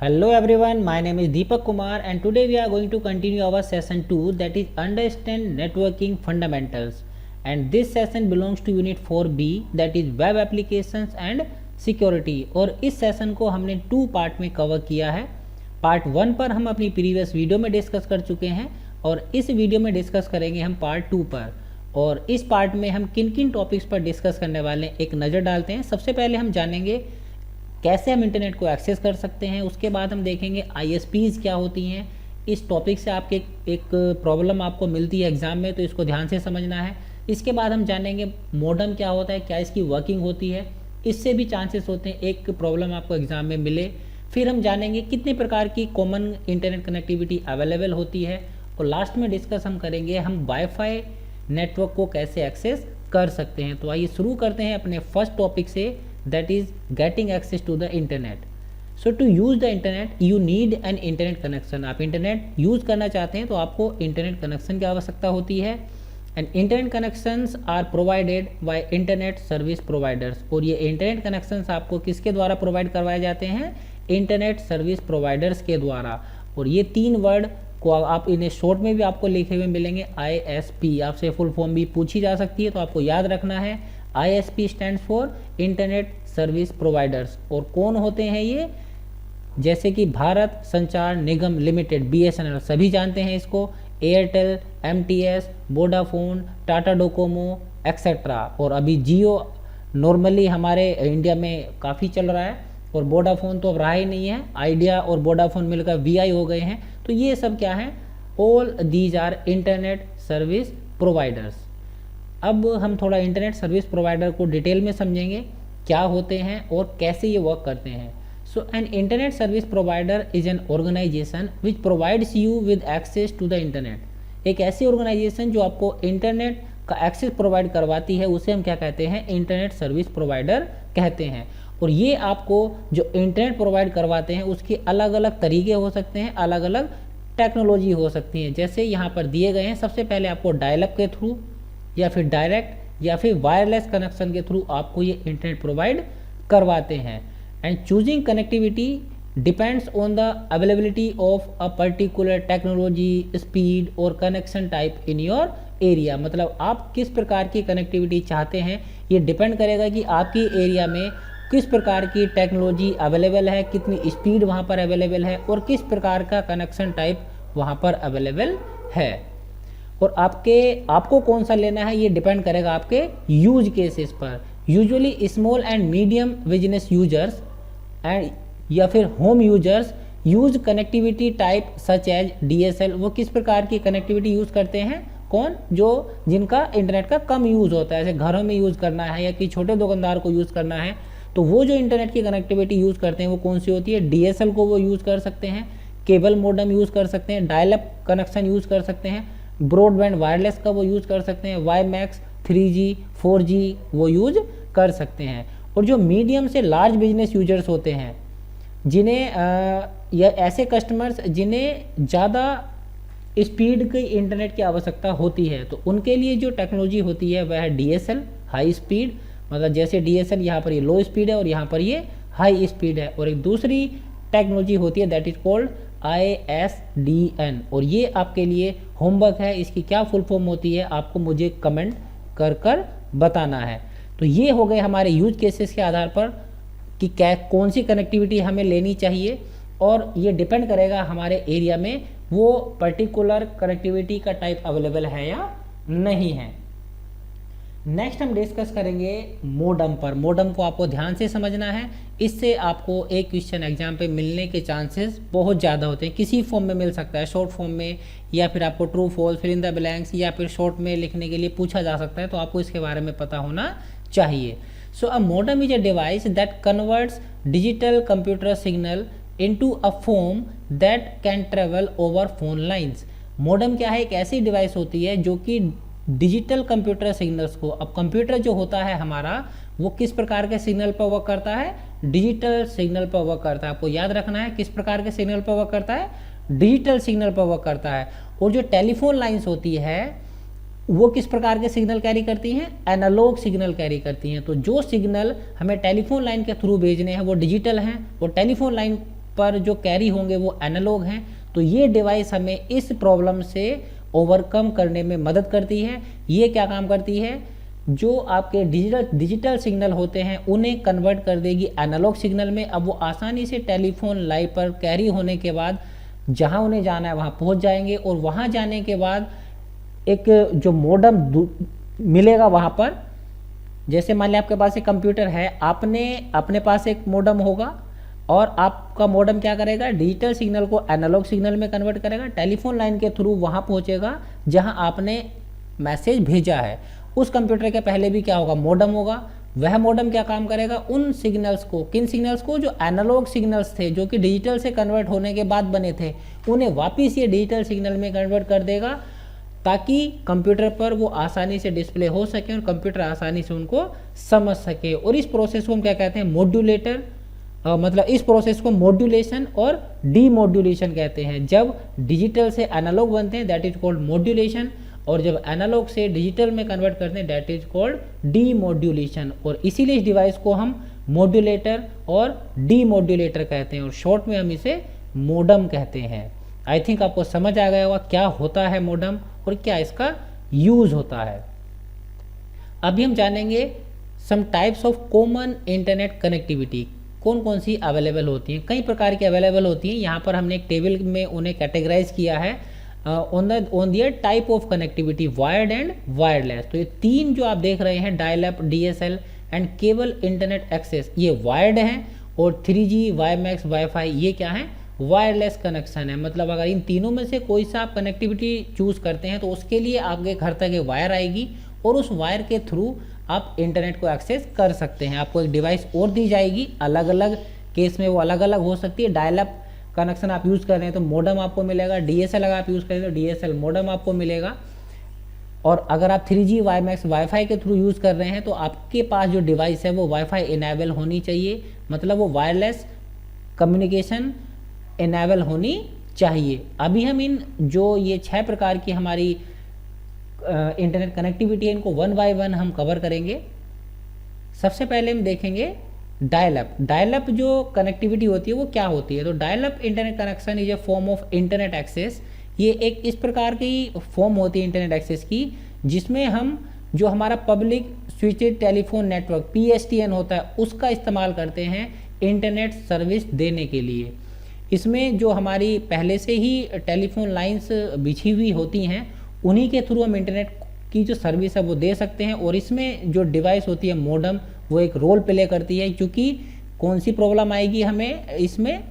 Hello everyone, my name is Deepak Kumar and today we are going to continue our session 2, that is Understand Networking Fundamentals, and this session belongs to unit 4B, that is Web Applications and Security। और इस session को हमने 2 part में cover किया है। Part 1 पर हम अपनी प्रीवियस वीडियो में डिस्कस कर चुके हैं और इस वीडियो में डिस्कस करेंगे हम पार्ट 2 पर। और इस पार्ट में हम किन किन टॉपिक्स पर डिस्कस करने वाले हैं एक नज़र डालते हैं। सबसे पहले हम जानेंगे कैसे हम इंटरनेट को एक्सेस कर सकते हैं, उसके बाद हम देखेंगे ISPs क्या होती हैं। इस टॉपिक से आपके एक प्रॉब्लम आपको मिलती है एग्ज़ाम में, तो इसको ध्यान से समझना है। इसके बाद हम जानेंगे मॉडेम क्या होता है, क्या इसकी वर्किंग होती है, इससे भी चांसेस होते हैं एक प्रॉब्लम आपको एग्ज़ाम में मिले। फिर हम जानेंगे कितने प्रकार की कॉमन इंटरनेट कनेक्टिविटी अवेलेबल होती है और लास्ट में डिस्कस हम करेंगे हम वाईफाई नेटवर्क को कैसे एक्सेस कर सकते हैं। तो आइए शुरू करते हैं अपने फर्स्ट टॉपिक से, that is getting access to the internet। so to use the internet you need an internet connection। आप इंटरनेट यूज़ करना चाहते हैं तो आपको इंटरनेट कनेक्शन की आवश्यकता होती है। And internet connections are provided by internet service providers. और ये इंटरनेट कनेक्शंस आपको किसके द्वारा प्रोवाइड करवाए जाते हैं? इंटरनेट सर्विस प्रोवाइडर्स के द्वारा। और ये 3 वर्ड को आप इन्हें शॉर्ट में भी आपको लिखे हुए मिलेंगे, ISP। आपसे फुल फॉर्म भी पूछी जा सकती है तो आपको याद रखना है। ISP stands for internet service providers. और कौन होते हैं ये? जैसे कि भारत संचार निगम लिमिटेड, BSNL, सभी जानते हैं इसको, Airtel, MTS, Vodafone, Tata Docomo etcetera. और अभी जियो नॉर्मली हमारे इंडिया में काफ़ी चल रहा है और वोडाफोन तो अब रहा ही नहीं है। आइडिया और वोडाफोन मिलकर VI हो गए हैं। तो ये सब क्या है? All these are internet service providers. अब हम थोड़ा इंटरनेट सर्विस प्रोवाइडर को डिटेल में समझेंगे, क्या होते हैं और कैसे ये वर्क करते हैं। So an internet service provider is an organization which provides you with access to the internet. एक ऐसी ऑर्गेनाइजेशन जो आपको इंटरनेट का एक्सेस प्रोवाइड करवाती है उसे हम क्या कहते हैं? इंटरनेट सर्विस प्रोवाइडर कहते हैं। और ये आपको जो इंटरनेट प्रोवाइड करवाते हैं उसके अलग अलग तरीके हो सकते हैं, अलग अलग टेक्नोलॉजी हो सकती है। जैसे यहाँ पर दिए गए हैं, सबसे पहले आपको डायल-अप के थ्रू या फिर डायरेक्ट या फिर वायरलेस कनेक्शन के थ्रू आपको ये इंटरनेट प्रोवाइड करवाते हैं। And choosing connectivity depends on the availability of a particular technology, speed और connection type in your area. मतलब आप किस प्रकार की कनेक्टिविटी चाहते हैं ये डिपेंड करेगा कि आपकी एरिया में किस प्रकार की टेक्नोलॉजी अवेलेबल है, कितनी स्पीड वहाँ पर अवेलेबल है और किस प्रकार का कनेक्शन टाइप वहाँ पर अवेलेबल है। और आपको कौन सा लेना है ये डिपेंड करेगा आपके यूज केसेस पर। Usually small and medium business users and या फिर home users use connectivity type such as DSL। वो किस प्रकार की कनेक्टिविटी यूज़ करते हैं? कौन? जो जिनका इंटरनेट का कम यूज़ होता है, जैसे घरों में यूज़ करना है या कि छोटे दुकानदार को यूज़ करना है, तो वो जो इंटरनेट की कनेक्टिविटी यूज़ करते हैं वो कौन सी होती है? DSL को वो यूज़ कर सकते हैं, केबल मॉडेम यूज़ कर सकते हैं, डायल-अप कनेक्शन यूज़ कर सकते हैं, ब्रॉडबैंड वायरलेस का वो यूज़ कर सकते हैं, WiMAX 3G 4G वो यूज कर सकते हैं। और जो मीडियम से लार्ज बिजनेस यूजर्स होते हैं, जिन्हें या ऐसे कस्टमर्स जिन्हें ज़्यादा स्पीड की इंटरनेट की आवश्यकता होती है, तो उनके लिए जो टेक्नोलॉजी होती है वह है DSL हाई स्पीड। मतलब जैसे DSL यहाँ पर ये लो स्पीड है और यहाँ पर ये हाई स्पीड है। और एक दूसरी टेक्नोलॉजी होती है दैट इज कॉल्ड ISDN। और ये आपके लिए होमवर्क है, इसकी क्या फुल फॉर्म होती है आपको मुझे कमेंट कर बताना है। तो ये हो गए हमारे यूज केसेस के आधार पर कि क्या कौन सी कनेक्टिविटी हमें लेनी चाहिए, और ये डिपेंड करेगा हमारे एरिया में वो पर्टिकुलर कनेक्टिविटी का टाइप अवेलेबल है या नहीं है। नेक्स्ट हम डिस्कस करेंगे मॉडेम पर। मॉडेम को आपको ध्यान से समझना है, इससे आपको एक क्वेश्चन एग्जाम पे मिलने के चांसेस बहुत ज़्यादा होते हैं। किसी फॉर्म में मिल सकता है, शॉर्ट फॉर्म में, या फिर आपको true false, fill in the blanks, या फिर शॉर्ट में लिखने के लिए पूछा जा सकता है, तो आपको इसके बारे में पता होना चाहिए। So a modem is a device that converts digital computer signal into a form that can travel over phone lines. Modem क्या है? एक ऐसी डिवाइस होती है जो कि डिजिटल कंप्यूटर सिग्नल्स को, अब कंप्यूटर जो होता है हमारा वो किस प्रकार के सिग्नल पर वर्क करता है? डिजिटल सिग्नल पर वर्क करता है। आपको याद रखना है किस प्रकार के सिग्नल पर वर्क करता है? डिजिटल सिग्नल पर वर्क करता है। और जो टेलीफोन लाइंस होती है वो किस प्रकार के सिग्नल कैरी करती हैं? एनालॉग सिग्नल कैरी करती हैं। तो जो सिग्नल हमें टेलीफोन लाइन के थ्रू भेजने हैं वो डिजिटल हैं, और टेलीफोन लाइन पर जो कैरी होंगे वो एनालॉग हैं। तो ये डिवाइस हमें इस प्रॉब्लम से ओवरकम करने में मदद करती है। ये क्या काम करती है, जो आपके डिजिटल सिग्नल होते हैं उन्हें कन्वर्ट कर देगी एनालॉग सिग्नल में। अब वो आसानी से टेलीफोन लाइन पर कैरी होने के बाद जहां उन्हें जाना है वहां पहुंच जाएंगे, और वहां जाने के बाद एक जो मोडम मिलेगा वहां पर, जैसे मान लिया आपके पास एक कंप्यूटर है, आपने अपने पास एक मोडम होगा और आपका मोडम क्या करेगा, डिजिटल सिग्नल को एनालॉग सिग्नल में कन्वर्ट करेगा, टेलीफोन लाइन के थ्रू वहां पहुंचेगा जहां आपने मैसेज भेजा है। उस कंप्यूटर के पहले भी क्या होगा, मोडम होगा। वह मोडम क्या काम करेगा, उन सिग्नल्स को, किन सिग्नल्स को, जो एनालॉग सिग्नल्स थे जो कि डिजिटल से कन्वर्ट होने के बाद बने थे, उन्हें वापस ये डिजिटल सिग्नल में कन्वर्ट कर देगा ताकि कंप्यूटर पर वो आसानी से डिस्प्ले हो सके और कंप्यूटर आसानी से उनको समझ सके। और इस प्रोसेस को हम क्या कहते हैं, मॉड्यूलेटर, मतलब इस प्रोसेस को मॉड्यूलेशन और डीमॉड्यूलेशन कहते हैं। जब डिजिटल से एनालॉग बनते हैं दैट इज कॉल्ड मॉड्यूलेशन, और जब एनालॉग से डिजिटल में कन्वर्ट करते हैं दैट इज कॉल्ड डीमॉड्यूलेशन। और इसीलिए इस डिवाइस को हम मॉड्यूलेटर और डीमॉड्यूलेटर कहते हैं, और शॉर्ट में हम इसे मोडम कहते हैं। आई थिंक आपको समझ आ गया होगा क्या होता है मोडम और क्या इसका यूज होता है। अभी हम जानेंगे some types of common internet connectivity, कौन कौन सी अवेलेबल होती हैं। कई प्रकार की अवेलेबल होती हैं। यहाँ पर हमने एक टेबल में उन्हें कैटेगराइज किया है on their type of connectivity, wired and wireless. तो ये तीन जो आप देख रहे हैं, dial up, DSL and cable internet access, ये वायर्ड हैं, और 3G, वाईमैक्स, वाईफाई ये क्या है, वायरलेस कनेक्शन है। मतलब अगर इन तीनों में से कोई सा आप कनेक्टिविटी चूज करते हैं तो उसके लिए आपके घर तक एक वायर आएगी और उस वायर के थ्रू आप इंटरनेट को एक्सेस कर सकते हैं। आपको एक डिवाइस और दी जाएगी, अलग अलग केस में वो अलग अलग हो सकती है। डायल अप कनेक्शन आप यूज़ कर रहे हैं तो मोडम आपको मिलेगा, डीएसएल अगर आप यूज़ करें तो डीएसएल मोडम आपको मिलेगा, और अगर आप 3G, वाईमैक्स, वाईफाई के थ्रू यूज़ कर रहे हैं तो आपके पास जो डिवाइस है वो वाईफाई इनेबल होनी चाहिए, मतलब वो वायरलेस कम्युनिकेशन इनेबल होनी चाहिए। अभी हम इन जो ये 6 प्रकार की हमारी इंटरनेट कनेक्टिविटी है इनको वन बाय वन हम कवर करेंगे। सबसे पहले हम देखेंगे डायल अप। डायल अप जो कनेक्टिविटी होती है वो क्या होती है, तो dial up internet connection is a form of internet access. ये एक इस प्रकार की फॉर्म होती है इंटरनेट एक्सेस की जिसमें हम जो हमारा public switched telephone network PSTN होता है उसका इस्तेमाल करते हैं इंटरनेट सर्विस देने के लिए। इसमें जो हमारी पहले से ही टेलीफोन लाइंस बिछी हुई होती हैं उन्हीं के थ्रू हम इंटरनेट की जो सर्विस है वो दे सकते हैं। और इसमें जो डिवाइस होती है मोडम वो एक रोल प्ले करती है, क्योंकि कौन सी प्रॉब्लम आएगी हमें, इसमें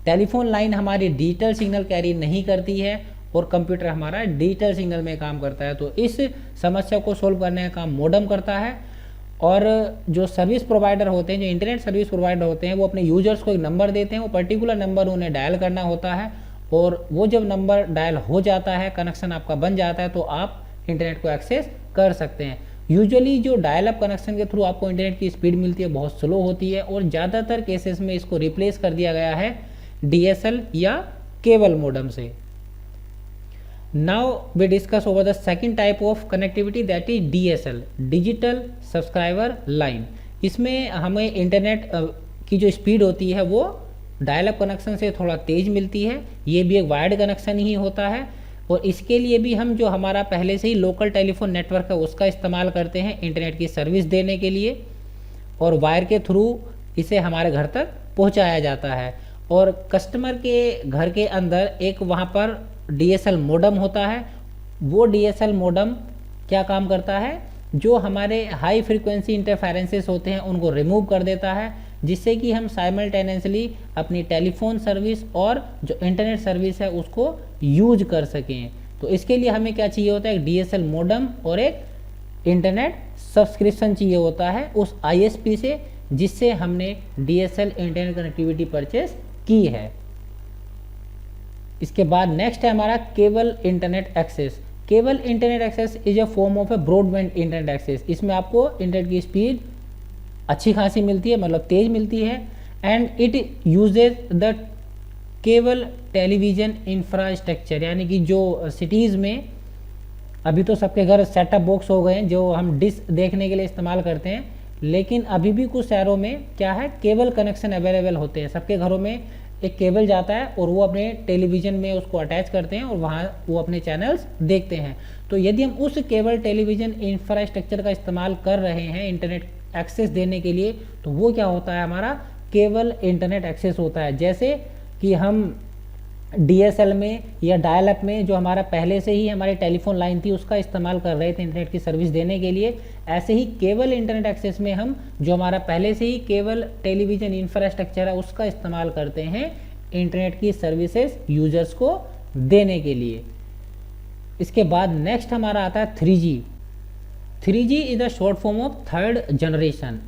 टेलीफोन लाइन हमारी डिजिटल सिग्नल कैरी नहीं करती है और कंप्यूटर हमारा डिजिटल सिग्नल में काम करता है। तो इस समस्या को सोल्व करने का काम मोडम करता है। और जो सर्विस प्रोवाइडर होते हैं, जो इंटरनेट सर्विस प्रोवाइडर होते हैं, वो अपने यूजर्स को एक नंबर देते हैं, वो पर्टिकुलर नंबर उन्हें डायल करना होता है, और वो जब नंबर डायल हो जाता है, कनेक्शन आपका बन जाता है, तो आप इंटरनेट को एक्सेस कर सकते हैं। यूजुअली जो डायल अप कनेक्शन के थ्रू आपको इंटरनेट की स्पीड मिलती है बहुत स्लो होती है, और ज़्यादातर केसेस में इसको रिप्लेस कर दिया गया है DSL या केबल मोडम से। Now we discuss over the second type of connectivity that is DSL, digital subscriber line. इसमें हमें इंटरनेट की जो स्पीड होती है वो डायल अप कनेक्शन से थोड़ा तेज़ मिलती है। ये भी एक वायर्ड कनेक्शन ही होता है, और इसके लिए भी हम जो हमारा पहले से ही लोकल टेलीफोन नेटवर्क है उसका इस्तेमाल करते हैं इंटरनेट की सर्विस देने के लिए, और वायर के थ्रू इसे हमारे घर तक पहुंचाया जाता है। और कस्टमर के घर के अंदर एक वहाँ पर DSL मोडम होता है। वो DSL मोडम क्या काम करता है, जो हमारे हाई फ्रीक्वेंसी इंटरफेरेंसेस होते हैं उनको रिमूव कर देता है, जिससे कि हम साइमल्टेनियसली अपनी टेलीफोन सर्विस और जो इंटरनेट सर्विस है उसको यूज कर सकें। तो इसके लिए हमें क्या चाहिए होता है, एक DSL मोडम और एक इंटरनेट सब्सक्रिप्शन चाहिए होता है उस ISP से जिससे हमने DSL इंटरनेट कनेक्टिविटी परचेस की है। इसके बाद नेक्स्ट है हमारा cable internet access. Cable internet access is a form of a broadband internet access. इसमें आपको इंटरनेट की स्पीड अच्छी खासी मिलती है, मतलब तेज मिलती है, and it uses the cable television infrastructure, यानी कि जो सिटीज़ में अभी तो सबके घर सेटअप बॉक्स हो गए हैं जो हम डिश देखने के लिए इस्तेमाल करते हैं, लेकिन अभी भी कुछ शहरों में क्या है, केबल कनेक्शन अवेलेबल होते हैं। सबके घरों में एक केबल जाता है और वो अपने टेलीविज़न में उसको अटैच करते हैं और वहाँ वो अपने चैनल्स देखते हैं। तो यदि हम उस केबल टेलीविज़न इंफ्रास्ट्रक्चर का इस्तेमाल कर रहे हैं इंटरनेट एक्सेस देने के लिए, तो वो क्या होता है, हमारा केबल इंटरनेट एक्सेस होता है। जैसे कि हम DSL में या डायल अप में जो हमारा पहले से ही हमारी टेलीफोन लाइन थी उसका इस्तेमाल कर रहे थे इंटरनेट की सर्विस देने के लिए, ऐसे ही केबल इंटरनेट एक्सेस में हम जो हमारा पहले से ही केबल टेलीविज़न इंफ्रास्ट्रक्चर है उसका इस्तेमाल करते हैं इंटरनेट की सर्विसेज यूजर्स को देने के लिए। इसके बाद नेक्स्ट हमारा आता है 3G। 3G is the short form of third generation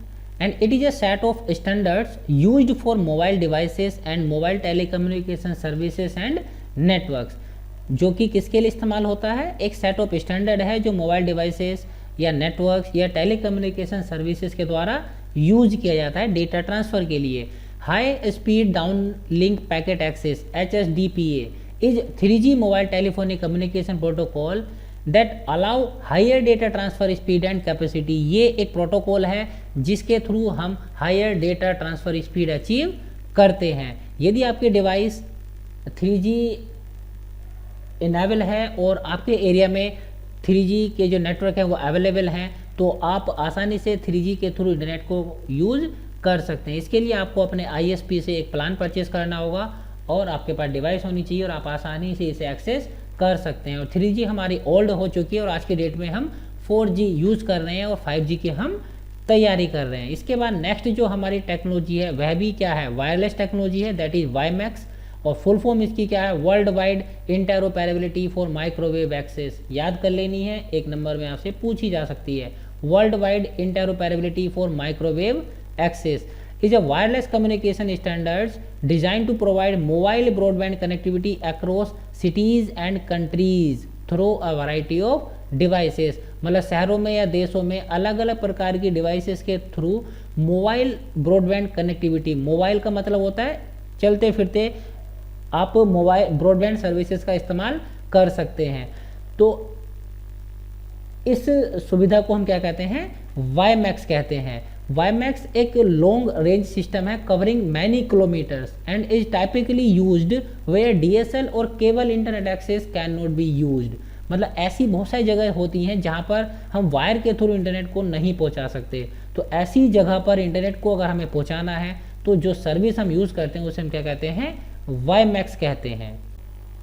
and it is a set of standards used for mobile devices and mobile telecommunication services and networks। जो कि किसके लिए इस्तेमाल होता है, एक सेट ऑफ स्टैंडर्ड है जो मोबाइल डिवाइसेस या नेटवर्क्स या टेलीकम्युनिकेशन सर्विसेज के द्वारा यूज किया जाता है डेटा ट्रांसफ़र के लिए। High speed downlink packet access HSDPA is 3G mobile telephonic communication protocol that allow higher data transfer speed and capacity. ये एक प्रोटोकॉल है जिसके थ्रू हम higher data transfer speed achieve करते हैं। यदि आपके डिवाइस 3G इनेबल है और आपके एरिया में 3G के जो नेटवर्क है वो अवेलेबल हैं, तो आप आसानी से 3G के थ्रू इंटरनेट को यूज़ कर सकते हैं। इसके लिए आपको अपने ISP से एक प्लान परचेज करना होगा और आपके पास डिवाइस होनी चाहिए और आप आसानी से इसे एक्सेस कर सकते हैं। और 3G हमारी ओल्ड हो चुकी है और आज के डेट में हम 4G यूज़ कर रहे हैं और 5G की हम तैयारी कर रहे हैं। इसके बाद नेक्स्ट जो हमारी टेक्नोलॉजी है वह भी क्या है, वायरलेस टेक्नोलॉजी है, दैट इज़ WiMAX। और फुल फॉर्म इसकी क्या है, world wide interoperability for microwave access. याद कर लेनी है, एक नंबर में आपसे पूछी जा सकती है। World wide interoperability for microwave access is a wireless communication standards designed to provide mobile broadband connectivity across cities and countries through a variety of devices। मतलब शहरों में या देशों में अलग अलग प्रकार की डिवाइसेस के through mobile broadband connectivity, mobile का मतलब होता है चलते फिरते आप मोबाइल ब्रॉडबैंड सर्विसेज का इस्तेमाल कर सकते हैं। तो इस सुविधा को हम क्या कहते हैं, WiMAX कहते हैं। WiMAX एक लॉन्ग रेंज सिस्टम है covering many kilometres and is typically used where DSL और cable internet access can not be used. मतलब ऐसी बहुत सारी जगह होती हैं जहां पर हम वायर के थ्रू इंटरनेट को नहीं पहुंचा सकते, तो ऐसी जगह पर इंटरनेट को अगर हमें पहुंचाना है तो जो सर्विस हम यूज़ करते हैं उसे हम क्या कहते हैं, WiMAX कहते हैं।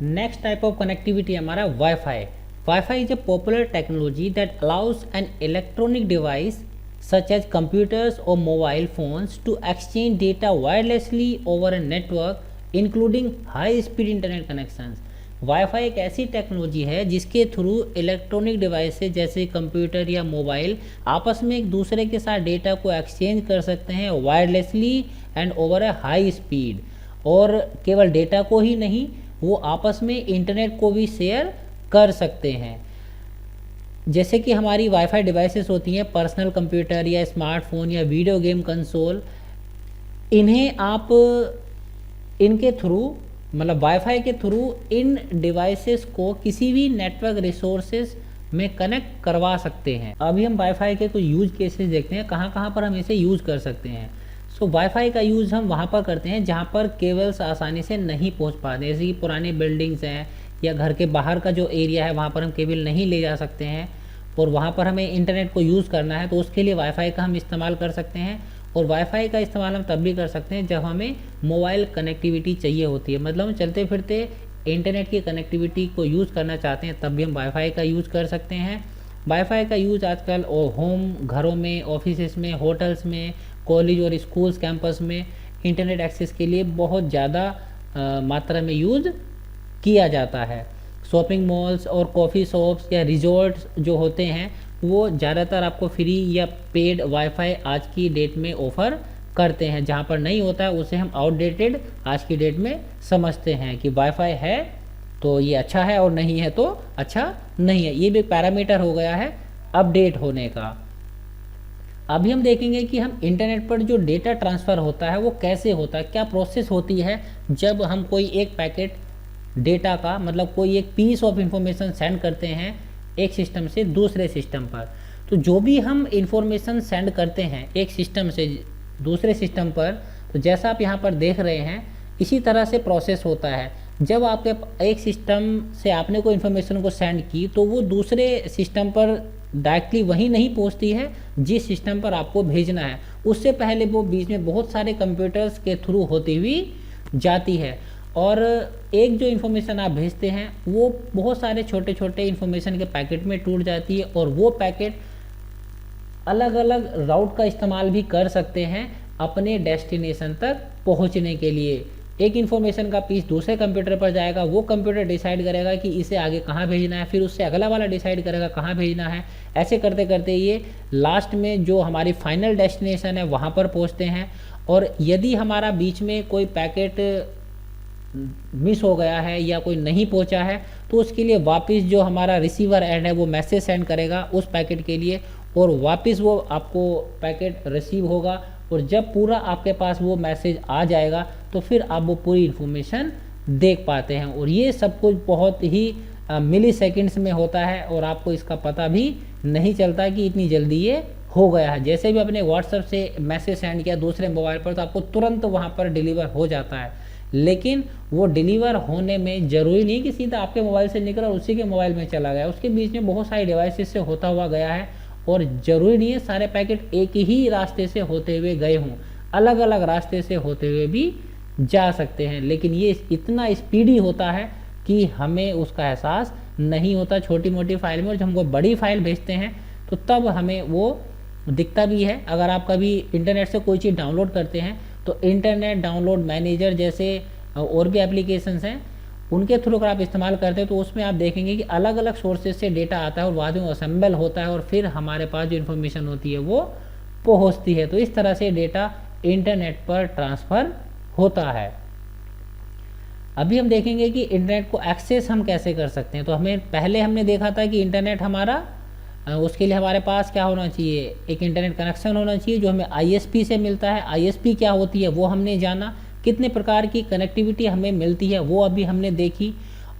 नेक्स्ट टाइप ऑफ कनेक्टिविटी हमारा wifi. Wifi is a popular technology that allows an electronic device such as computers or mobile phones to exchange data wirelessly over a network including high speed internet connections। Wifi एक ऐसी technology है जिसके through electronic devices जैसे computer या mobile आपस में एक दूसरे के साथ डेटा को एक्सचेंज कर सकते हैं wirelessly and over A high speed. और केवल डेटा को ही नहीं, वो आपस में इंटरनेट को भी शेयर कर सकते हैं। जैसे कि हमारी वाईफाई डिवाइसेस होती हैं, पर्सनल कंप्यूटर या स्मार्टफोन या वीडियो गेम कंसोल, इन्हें आप इनके थ्रू मतलब वाईफाई के थ्रू इन डिवाइसेस को किसी भी नेटवर्क रिसोर्सेज में कनेक्ट करवा सकते हैं। अभी हम वाईफाई के कुछ यूज केसेस देखते हैं, कहाँ कहाँ पर हम इसे यूज़ कर सकते हैं। सो वाईफाई का यूज़ हम वहाँ पर करते हैं जहाँ पर केबल्स आसानी से नहीं पहुँच पाते, जैसे कि पुरानी बिल्डिंग्स हैं या घर के बाहर का जो एरिया है वहाँ पर हम केबल नहीं ले जा सकते हैं और वहाँ पर हमें इंटरनेट को यूज़ करना है, तो उसके लिए वाईफाई का हम इस्तेमाल कर सकते हैं। और वाईफाई का इस्तेमाल हम तब भी कर सकते हैं जब हमें मोबाइल कनेक्टिविटी चाहिए होती है, मतलब हम चलते फिरते इंटरनेट की कनेक्टिविटी को यूज़ करना चाहते हैं, तब भी हम वाईफाई का यूज़ कर सकते हैं। वाईफाई का यूज़ आजकल होम, घरों में, ऑफिस में, होटल्स में, कॉलेज और स्कूल्स कैंपस में इंटरनेट एक्सेस के लिए बहुत ज़्यादा मात्रा में यूज़ किया जाता है। शॉपिंग मॉल्स और कॉफ़ी शॉप्स या रिजॉर्ट्स जो होते हैं वो ज़्यादातर आपको फ्री या पेड वाईफाई आज की डेट में ऑफ़र करते हैं। जहाँ पर नहीं होता है उसे हम आउटडेटेड आज की डेट में समझते हैं कि वाईफाई है तो ये अच्छा है और नहीं है तो अच्छा नहीं है। ये भी पैरामीटर हो गया है अपडेट होने का। अभी हम देखेंगे कि हम इंटरनेट पर जो डेटा ट्रांसफ़र होता है वो कैसे होता है, क्या प्रोसेस होती है जब हम कोई एक पैकेट डेटा का मतलब कोई एक पीस ऑफ इंफॉर्मेशन सेंड करते हैं एक सिस्टम से दूसरे सिस्टम पर। तो जो भी हम इंफॉर्मेशन सेंड करते हैं एक सिस्टम से दूसरे सिस्टम पर, तो जैसा आप यहाँ पर देख रहे हैं इसी तरह से प्रोसेस होता है। जब आपके एक सिस्टम से आपने कोई इन्फॉर्मेशन को सेंड की तो वो दूसरे सिस्टम पर डायरेक्टली वहीं नहीं पहुंचती है जिस सिस्टम पर आपको भेजना है, उससे पहले वो बीच में बहुत सारे कंप्यूटर्स के थ्रू होती हुई जाती है। और एक जो इन्फॉर्मेशन आप भेजते हैं वो बहुत सारे छोटे छोटे इन्फॉर्मेशन के पैकेट में टूट जाती है, और वो पैकेट अलग अलग राउट का इस्तेमाल भी कर सकते हैं अपने डेस्टिनेशन तक पहुंचने के लिए। एक इन्फॉर्मेशन का पीस दूसरे कंप्यूटर पर जाएगा, वो कंप्यूटर डिसाइड करेगा कि इसे आगे कहाँ भेजना है, फिर उससे अगला वाला डिसाइड करेगा कहाँ भेजना है। ऐसे करते करते ये लास्ट में जो हमारी फाइनल डेस्टिनेशन है वहाँ पर पहुँचते हैं। और यदि हमारा बीच में कोई पैकेट मिस हो गया है या कोई नहीं पहुंचा है तो उसके लिए वापस जो हमारा रिसीवर एंड है वो मैसेज सेंड करेगा उस पैकेट के लिए, और वापस वो आपको पैकेट रिसीव होगा। और जब पूरा आपके पास वो मैसेज आ जाएगा तो फिर आप वो पूरी इन्फॉर्मेशन देख पाते हैं। और ये सब कुछ बहुत ही मिली सेकेंड्स में होता है, और आपको इसका पता भी नहीं चलता कि इतनी जल्दी ये हो गया है। जैसे भी अपने व्हाट्सएप से मैसेज सेंड किया दूसरे मोबाइल पर तो आपको तुरंत वहाँ पर डिलीवर हो जाता है, लेकिन वो डिलीवर होने में ज़रूरी नहीं कि सीधा आपके मोबाइल से निकला और उसी के मोबाइल में चला गया। उसके बीच में बहुत सारे डिवाइसेस से होता हुआ गया है, और ज़रूरी नहीं है सारे पैकेट एक ही रास्ते से होते हुए गए हों, अलग अलग रास्ते से होते हुए भी जा सकते हैं। लेकिन ये इतना स्पीडी होता है कि हमें उसका एहसास नहीं होता छोटी मोटी फाइल में, और जब हम कोई बड़ी फाइल भेजते हैं तो तब हमें वो दिखता भी है। अगर आप कभी इंटरनेट से कोई चीज़ डाउनलोड करते हैं तो इंटरनेट डाउनलोड मैनेजर जैसे और भी एप्लीकेशंस हैं, उनके थ्रू अगर आप इस्तेमाल करते हैं तो उसमें आप देखेंगे कि अलग अलग सोर्सेज से डेटा आता है और बाद में असेंबल होता है, और फिर हमारे पास जो इन्फॉर्मेशन होती है वो पहुंचती है। तो इस तरह से डेटा इंटरनेट पर ट्रांसफ़र होता है। अभी हम देखेंगे कि इंटरनेट को एक्सेस हम कैसे कर सकते हैं। तो पहले हमने देखा था कि इंटरनेट हमारा उसके लिए हमारे पास क्या होना चाहिए, एक इंटरनेट कनेक्शन होना चाहिए जो हमें आईएसपी से मिलता है। आईएसपी क्या होती है वो हमने जाना, कितने प्रकार की कनेक्टिविटी हमें मिलती है वो अभी हमने देखी,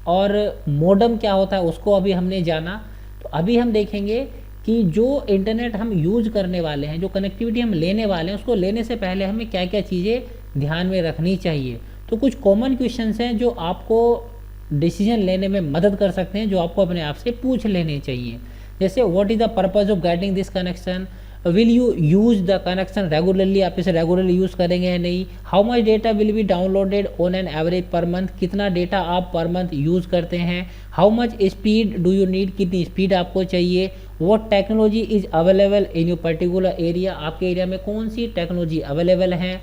और मोडम क्या होता है उसको अभी हमने जाना। तो अभी हम देखेंगे कि जो इंटरनेट हम यूज करने वाले हैं, जो कनेक्टिविटी हम लेने वाले हैं, उसको लेने से पहले हमें क्या क्या चीज़ें ध्यान में रखनी चाहिए। तो कुछ कॉमन क्वेश्चंस हैं जो आपको डिसीजन लेने में मदद कर सकते हैं, जो आपको अपने आप से पूछ लेने चाहिए। जैसे what is the purpose of getting this connection, will you use the connection regularly, आप इसे रेगुलरली यूज़ करेंगे या नहीं। How much data will be downloaded on an average per month, कितना डेटा आप पर मंथ यूज़ करते हैं। How much speed do you need, कितनी स्पीड आपको चाहिए। What technology is available in your particular area, आपके एरिया में कौन सी टेक्नोलॉजी अवेलेबल है।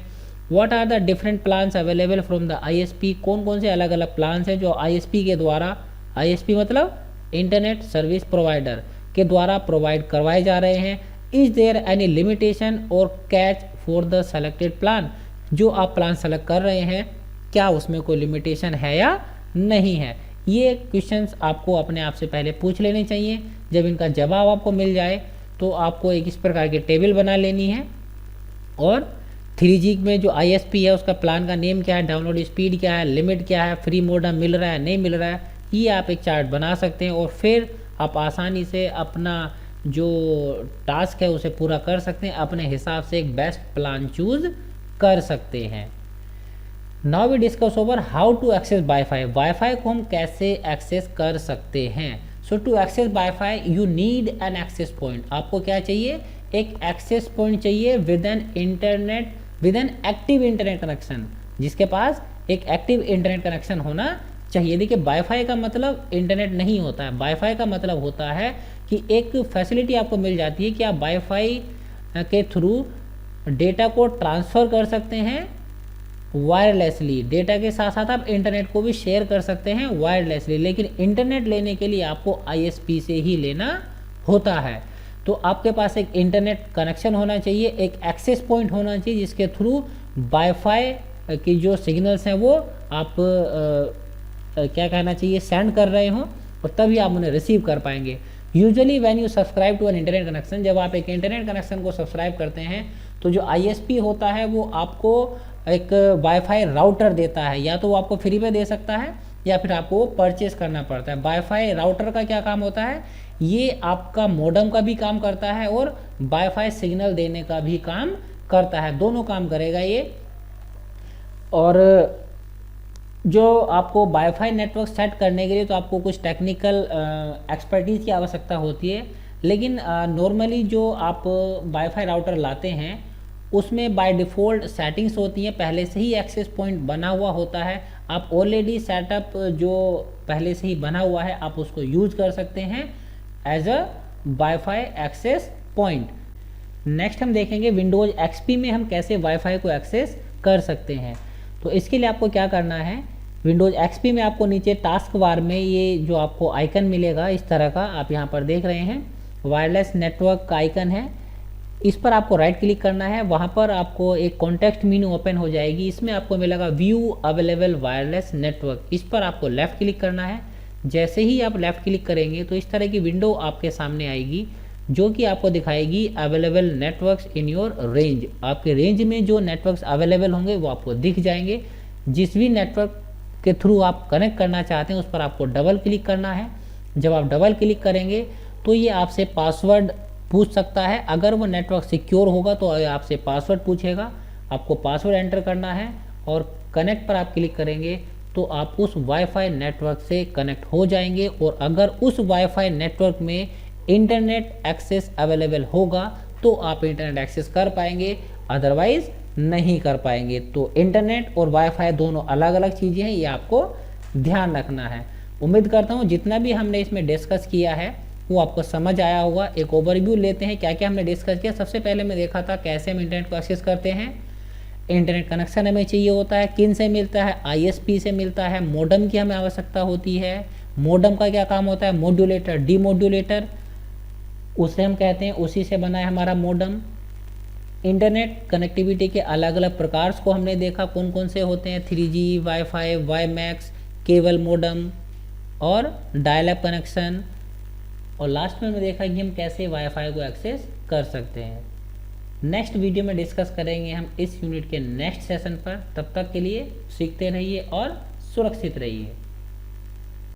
What are the different plans available from the ISP, कौन कौन से अलग अलग प्लान्स हैं जो आईएसपी के द्वारा, आईएसपी मतलब इंटरनेट सर्विस प्रोवाइडर के द्वारा प्रोवाइड करवाए जा रहे हैं। इज देयर एनी लिमिटेशन और catch for the selected plan, जो आप प्लान सेलेक्ट कर रहे हैं क्या उसमें कोई लिमिटेशन है या नहीं है। ये क्वेश्चंस आपको अपने आप से पहले पूछ लेने चाहिए। जब इनका जवाब आपको मिल जाए तो आपको एक इस प्रकार की टेबल बना लेनी है, और 3G में जो आईएसपी है उसका प्लान का नेम क्या है, डाउनलोड स्पीड क्या है, लिमिट क्या है, फ्री मोडम मिल रहा है नहीं मिल रहा है, ये आप एक चार्ट बना सकते हैं। और फिर आप आसानी से अपना जो टास्क है उसे पूरा कर सकते हैं, अपने हिसाब से एक बेस्ट प्लान चूज कर सकते हैं। Now we discuss over how to access wifi, wifi को हम कैसे एक्सेस कर सकते हैं। So to access wifi you need an access point, आपको क्या चाहिए, एक एक्सेस पॉइंट चाहिए with an internet, with an active internet connection, जिसके पास एक एक्टिव इंटरनेट कनेक्शन होना चाहिए। देखिए वाईफाई का मतलब इंटरनेट नहीं होता है, वाईफाई का मतलब होता है कि एक फैसिलिटी आपको मिल जाती है कि आप वाईफाई के थ्रू डेटा को ट्रांसफ़र कर सकते हैं वायरलेसली, डेटा के साथ साथ आप इंटरनेट को भी शेयर कर सकते हैं वायरलेसली। लेकिन इंटरनेट लेने के लिए आपको आईएसपी से ही लेना होता है। तो आपके पास एक इंटरनेट कनेक्शन होना चाहिए, एक एक्सेस पॉइंट होना चाहिए जिसके थ्रू वाईफाई की जो सिग्नल्स हैं वो आप क्या कहना चाहिए सेंड कर रहे हों, और तभी आप उन्हें रिसीव कर पाएंगे। Usually when you subscribe to an internet connection, जब आप एक इंटरनेट कनेक्शन को सब्सक्राइब करते हैं तो जो आईएसपी होता है वो आपको एक वाईफाई राउटर देता है, या तो वो आपको फ्री में दे सकता है या फिर आपको परचेस करना पड़ता है। वाईफाई राउटर का क्या काम होता है, ये आपका मोडम का भी काम करता है और वाईफाई सिग्नल देने का भी काम करता है, दोनों काम करेगा ये। और जो आपको वाईफाई नेटवर्क सेट करने के लिए तो आपको कुछ टेक्निकल एक्सपर्टीज़ की आवश्यकता होती है, लेकिन नॉर्मली जो आप वाईफाई राउटर लाते हैं उसमें बाय डिफ़ॉल्ट सेटिंग्स होती हैं, पहले से ही एक्सेस पॉइंट बना हुआ होता है। आप ऑलरेडी सेटअप जो पहले से ही बना हुआ है आप उसको यूज़ कर सकते हैं as a wifi access point. Next हम देखेंगे विंडोज़ एक्सपी में हम कैसे वाईफाई को एक्सेस कर सकते हैं। तो इसके लिए आपको क्या करना है, विंडोज़ एक्सपी में आपको नीचे टास्क बार में ये जो आपको आइकन मिलेगा इस तरह का, आप यहाँ पर देख रहे हैं वायरलेस नेटवर्क का आइकन है, इस पर आपको राइट क्लिक करना है। वहाँ पर आपको एक कॉन्टेक्स्ट मेनू ओपन हो जाएगी, इसमें आपको मिलेगा व्यू अवेलेबल वायरलेस नेटवर्क, इस पर आपको लेफ़्ट क्लिक करना है। जैसे ही आप लेफ़्ट क्लिक करेंगे तो इस तरह की विंडो आपके सामने आएगी जो कि आपको दिखाएगी available networks in your range. आपके रेंज में जो नेटवर्क्स अवेलेबल होंगे वो आपको दिख जाएंगे। जिस भी नेटवर्क के थ्रू आप कनेक्ट करना चाहते हैं उस पर आपको डबल क्लिक करना है। जब आप डबल क्लिक करेंगे तो ये आपसे पासवर्ड पूछ सकता है, अगर वो नेटवर्क सिक्योर होगा तो आपसे पासवर्ड पूछेगा, आपको पासवर्ड एंटर करना है और कनेक्ट पर आप क्लिक करेंगे तो आप उस वाईफाई नेटवर्क से कनेक्ट हो जाएंगे। और अगर उस वाईफाई नेटवर्क में इंटरनेट एक्सेस अवेलेबल होगा तो आप इंटरनेट एक्सेस कर पाएंगे, अदरवाइज नहीं कर पाएंगे। तो इंटरनेट और वाईफाई दोनों अलग अलग चीज़ें हैं, ये आपको ध्यान रखना है। उम्मीद करता हूँ जितना भी हमने इसमें डिस्कस किया है वो आपको समझ आया होगा। एक ओवरव्यू लेते हैं क्या क्या हमने डिस्कस किया। सबसे पहले मैं देखा था कैसे हम इंटरनेट को एक्सेस करते हैं, इंटरनेट कनेक्शन हमें चाहिए होता है, किन से मिलता है, आईएसपी से मिलता है, मॉडेम की हमें आवश्यकता होती है, मॉडेम का क्या काम होता है, मॉड्यूलेटर डीमॉड्यूलेटर उसे हम कहते हैं, उसी से बना है हमारा मॉडेम। इंटरनेट कनेक्टिविटी के अलग अलग प्रकार को हमने देखा कौन कौन से होते हैं, 3G, wifi, WiMAX, cable modem और डायल अप कनेक्शन। और लास्ट में हमने देखा कि हम कैसे वाईफाई को एक्सेस कर सकते हैं। नेक्स्ट वीडियो में डिस्कस करेंगे हम इस यूनिट के नेक्स्ट सेशन पर। तब तक के लिए सीखते रहिए और सुरक्षित रहिए।